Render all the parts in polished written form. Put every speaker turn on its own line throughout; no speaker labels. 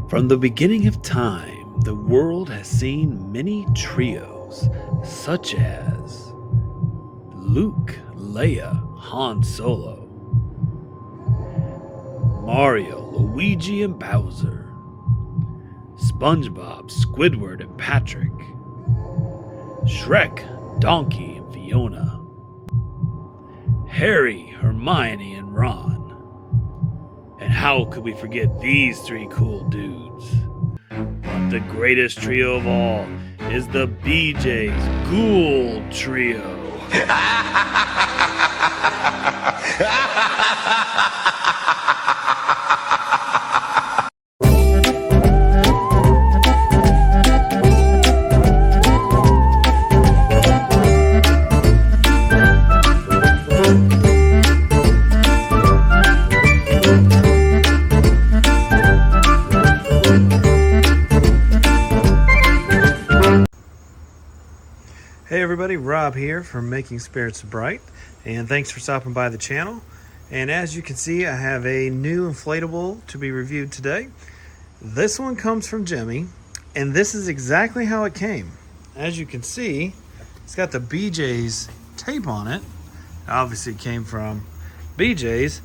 From the beginning of time, the world has seen many trios, such as Luke, Leia, Han Solo, Mario, Luigi, and Bowser, SpongeBob, Squidward, and Patrick, Shrek, Donkey, and Fiona, Harry, Hermione, and Ron. And how could we forget these three cool dudes? But the greatest trio of all is the BJs Ghoul Trio.
Hey everybody, Rob here from Making Spirits Bright, and thanks for stopping by the channel. And as you can see, I have a new inflatable to be reviewed today. This one comes from Gemmy, and this is exactly how it came. As you can see, it's got the BJ's tape on it. Obviously it came from BJ's,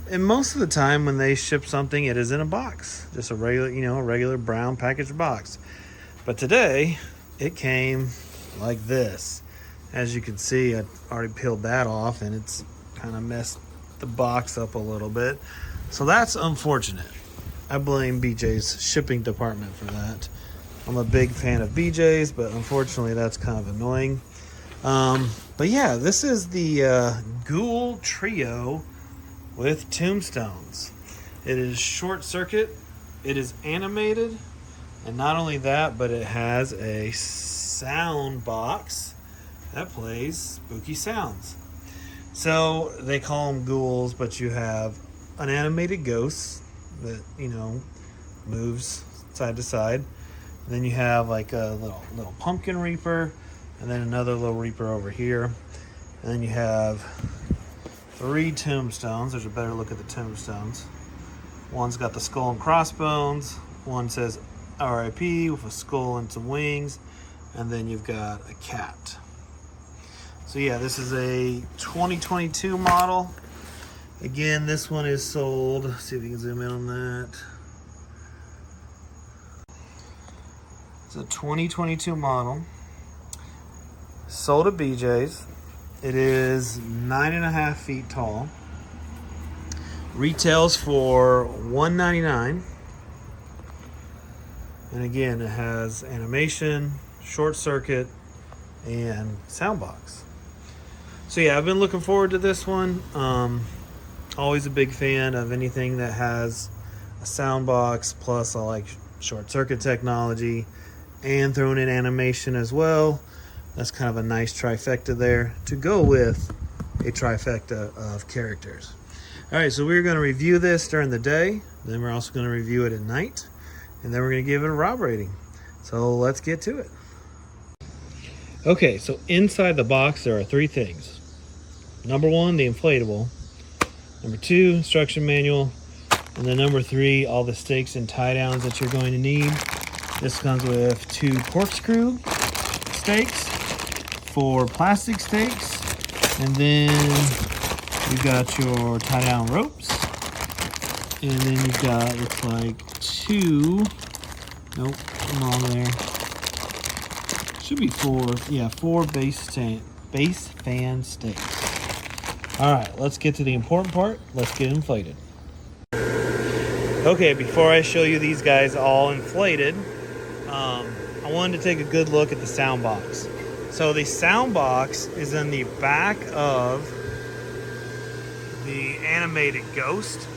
and most of the time when they ship something, it is in a box, just a regular, regular brown packaged box. But today, it came like this. As you can see, I already peeled that off and it's kind of messed the box up a little bit, so that's unfortunate. I blame BJ's shipping department for that. I'm a big fan of BJ's, but unfortunately that's kind of annoying. But yeah, this is the Ghoul Trio with tombstones. It is short circuit, it is animated, and not only that, but it has a sound box that plays spooky sounds. So they call them ghouls, but you have an animated ghost that moves side to side. And then you have like a little pumpkin reaper, and then another little reaper over here. And then you have 3 tombstones. There's a better look at the tombstones. One's got the skull and crossbones. One says R.I.P. with a skull and some wings. And then you've got a cat. So yeah, this is a 2022 model. Again, this one is sold. Let's see if you can zoom in on that. It's a 2022 model. Sold at BJ's. It is 9.5 feet tall. Retails for $199. And again, it has animation, short circuit, and sound box. So yeah, I've been looking forward to this one. Always a big fan of anything that has a sound box, plus I like short circuit technology and throwing in animation as well. That's kind of a nice trifecta there to go with a trifecta of characters. All right, so we're going to review this during the day, then we're also going to review it at night, and then we're going to give it a Rob rating. So let's get to it. Okay, so inside the box there are 3 things. Number 1, the inflatable. Number 2, instruction manual. And then number 3, all the stakes and tie downs that you're going to need. This comes with 2 corkscrew stakes, 4 plastic stakes, and then you've got your tie down ropes. And then you've got, looks like 2, nope, I'm wrong there. Should be 4, yeah, 4 base fan stakes. All right, let's get to the important part. Let's get inflated. Okay, before I show you these guys all inflated, I wanted to take a good look at the sound box. So the sound box is in the back of the animated ghost.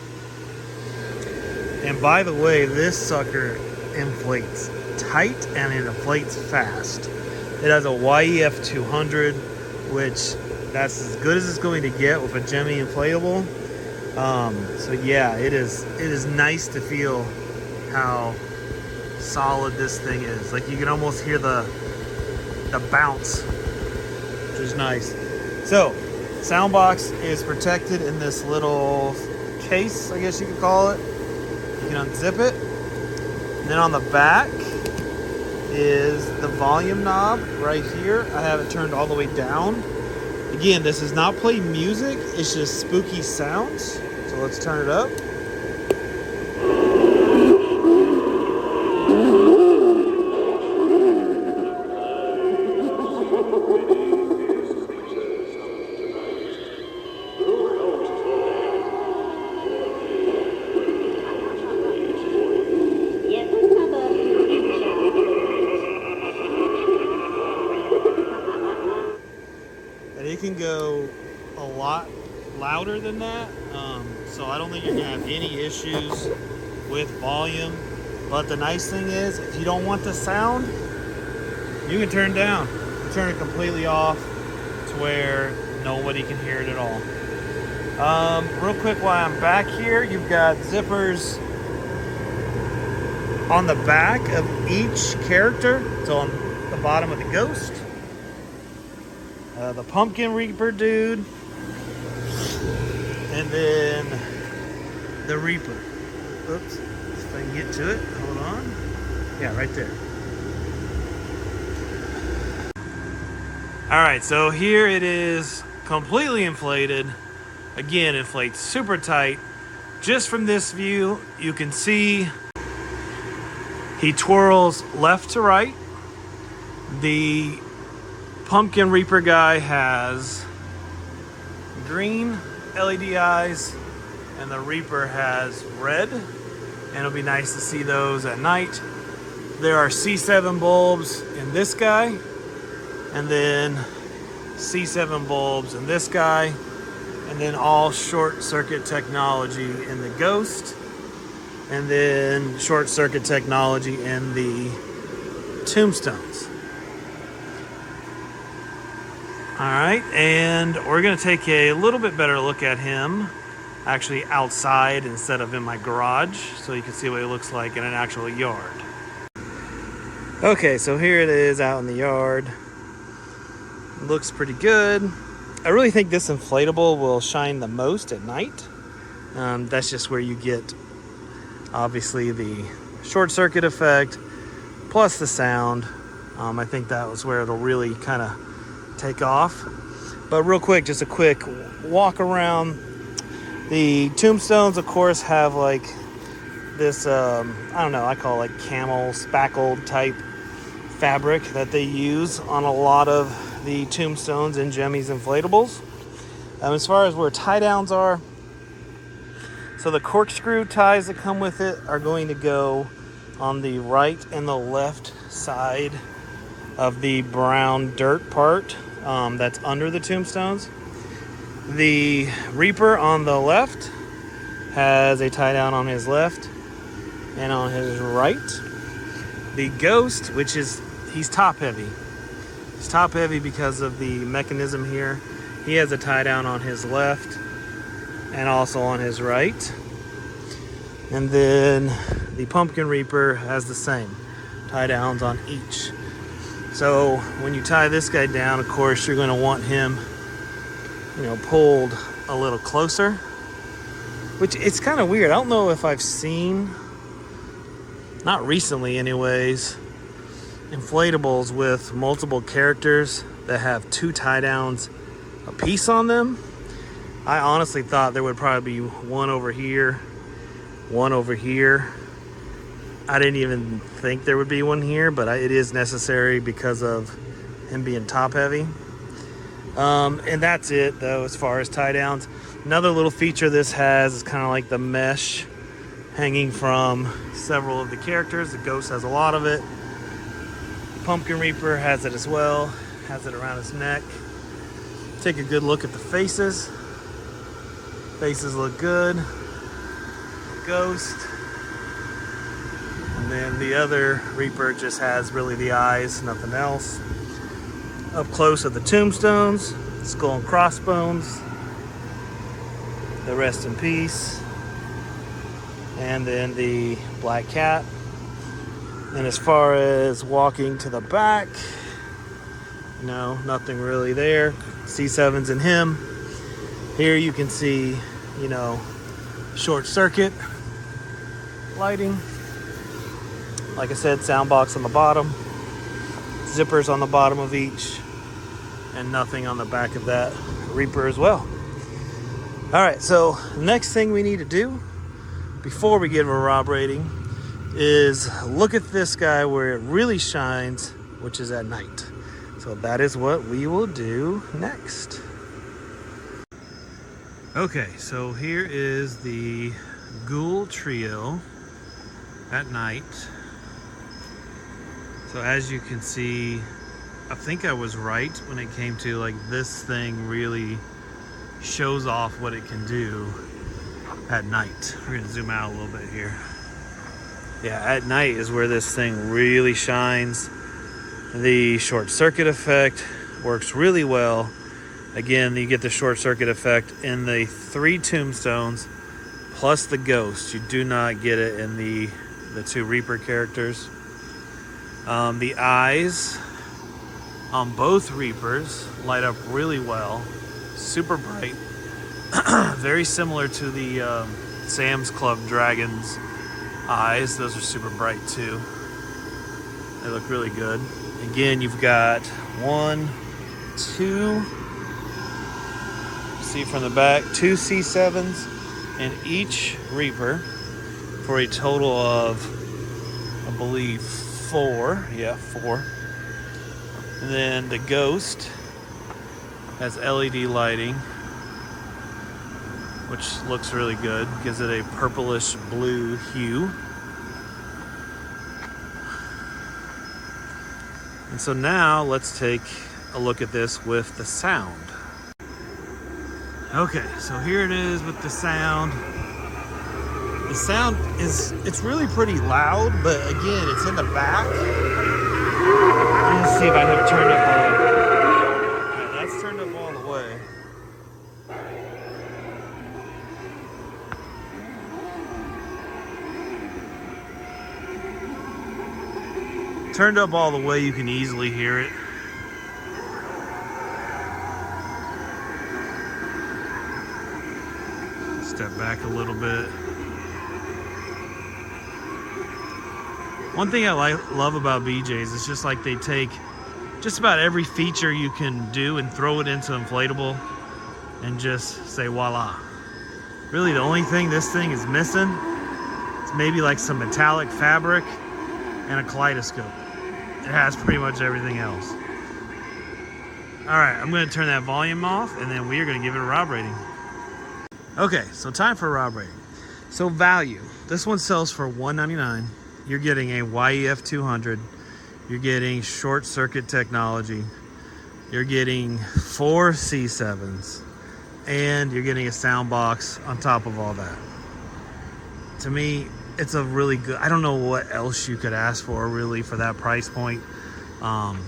And by the way, this sucker inflates tight and it inflates fast. It has a YEF 200, which that's as good as it's going to get with a Gemmy inflatable. So yeah, it is nice to feel how solid this thing is. Like you can almost hear the bounce, which is nice. So sound box is protected in this little case, I guess you could call it. You can unzip it. And then on the back is the volume knob right here. I have it turned all the way down. Again, this is not play music, it's just spooky sounds. So let's turn it up. And it can go a lot louder than that, so I don't think you're gonna have any issues with volume. But the nice thing is, if you don't want the sound, you can turn it down. You turn it completely off to where nobody can hear it at all. Real quick, while I'm back here, you've got zippers on the back of each character. So on the bottom of the ghost, the Pumpkin Reaper dude, and then the Reaper. Oops, if I can get to it, hold on. Yeah, right there. All right, so here it is, completely inflated. Again, inflates super tight. Just from this view, you can see he twirls left to right. The Pumpkin Reaper guy has green LED eyes, and the Reaper has red, and it'll be nice to see those at night. There are C7 bulbs in this guy, and then C7 bulbs in this guy, and then all short circuit technology in the Ghost, and then short circuit technology in the Tombstones. All right, and we're gonna take a little bit better look at him, actually outside instead of in my garage, so you can see what he looks like in an actual yard. Okay, so here it is out in the yard. Looks pretty good. I really think this inflatable will shine the most at night. That's just where you get, obviously, the short circuit effect, plus the sound. I think that was where it'll really kind of take off. But real quick, just a quick walk around. The Tombstones, of course, have like this, I don't know, I call it like camel spackled type fabric that they use on a lot of the Tombstones and Gemmy's inflatables. As far as where tie downs are, so the corkscrew ties that come with it are going to go on the right and the left side of the brown dirt part that's under the Tombstones. The Reaper on the left has a tie down on his left and on his right. The Ghost, which is, he's top heavy. He's top heavy because of the mechanism here. He has a tie down on his left and also on his right. And then the Pumpkin Reaper has the same tie downs on each. So when you tie this guy down, of course, you're going to want him, pulled a little closer, which it's kind of weird. I don't know if I've seen, not recently anyways, inflatables with multiple characters that have two tie downs a piece on them. I honestly thought there would probably be one over here, one over here. I didn't even think there would be one here, but it is necessary because of him being top heavy. And that's it though, as far as tie downs. Another little feature this has is kind of like the mesh hanging from several of the characters. The Ghost has a lot of it. The Pumpkin Reaper has it as well, has it around his neck. Take a good look at the faces. Faces look good. Ghost. And then the other Reaper just has really the eyes, nothing else. Up close are the Tombstones, skull and crossbones, the rest in peace, and then the Black Cat. And as far as walking to the back, nothing really there. C7's in him. Here you can see, short circuit lighting. Like I said, sound box on the bottom, zippers on the bottom of each, and nothing on the back of that Reaper as well. All right, so next thing we need to do before we give a Rob rating is look at this guy where it really shines, which is at night. So that is what we will do next. Okay, so here is the Ghoul Trio at night. So as you can see, I think I was right when it came to like this thing really shows off what it can do at night. We're gonna zoom out a little bit here. Yeah, at night is where this thing really shines. The short circuit effect works really well. Again, you get the short circuit effect in the 3 tombstones plus the ghost. You do not get it in the 2 Reaper characters. The eyes on both Reapers light up really well, super bright. Very similar to the Sam's Club Dragon's eyes. Those are super bright too. They look really good. Again, you've got 1, 2, see from the back, 2 C7s in each Reaper for a total of, I believe, 4. Yeah, 4. And then the Ghost has LED lighting, which looks really good. Gives it a purplish blue hue. And so now let's take a look at this with the sound. Okay, so here it is with the sound. The sound it's really pretty loud, but again, it's in the back. Let's see if I have it turned up all the way. Yeah, that's turned up all the way. Turned up all the way, you can easily hear it. Step back a little bit. One thing I love about BJs is just like they take just about every feature you can do and throw it into Inflatable and just say voila. Really the only thing this thing is missing is maybe like some metallic fabric and a kaleidoscope. It has pretty much everything else. All right, I'm gonna turn that volume off and then we are gonna give it a Rob rating. Okay, so time for a Rob rating. So value, this one sells for $199. You're getting a YEF 200. You're getting short circuit technology. You're getting 4 C7s. And you're getting a sound box on top of all that. To me, it's a really good, I don't know what else you could ask for really for that price point. I'm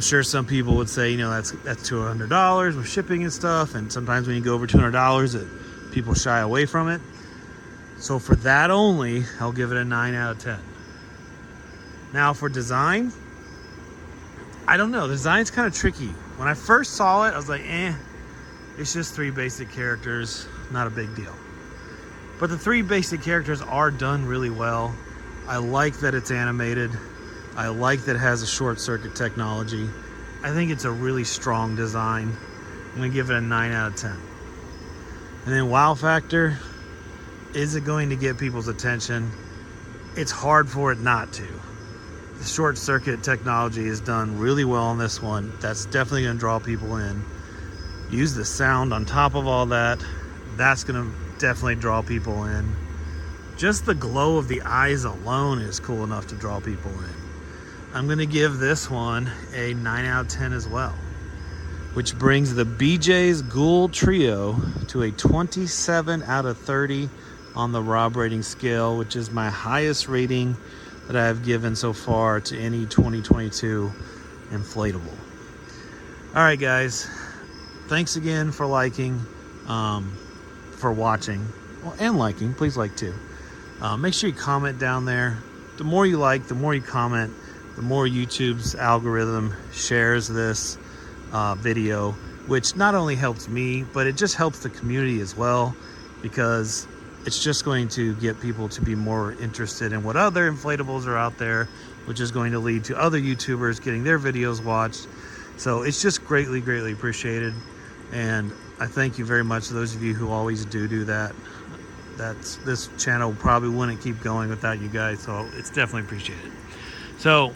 sure some people would say, you know, that's $200 with shipping and stuff. And sometimes when you go over $200, people shy away from it. So for that only, I'll give it a 9 out of 10. Now for design, I don't know. The design's kind of tricky. When I first saw it, I was like, it's just 3 basic characters, not a big deal. But the 3 basic characters are done really well. I like that it's animated. I like that it has a short circuit technology. I think it's a really strong design. I'm gonna give it a 9 out of 10. And then wow factor, is it going to get people's attention? It's hard for it not to. The short circuit technology is done really well on this one. That's definitely gonna draw people in. Use the sound on top of all that. That's gonna definitely draw people in. Just the glow of the eyes alone is cool enough to draw people in. I'm gonna give this one a 9 out of 10 as well, which brings the BJs Ghoul Trio to a 27 out of 30 on the Rob rating scale, which is my highest rating that I have given so far to any 2022 inflatable. All right, guys, thanks again for liking, for watching, well, and liking. Please like too. Make sure you comment down there. The more you like, the more you comment, the more YouTube's algorithm shares this video, which not only helps me, but it just helps the community as well, because it's just going to get people to be more interested in what other inflatables are out there, which is going to lead to other YouTubers getting their videos watched. So it's just greatly, greatly appreciated. And I thank you very much to those of you who always do that. This channel probably wouldn't keep going without you guys, so it's definitely appreciated. So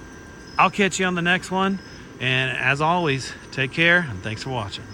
I'll catch you on the next one, and as always, take care and thanks for watching.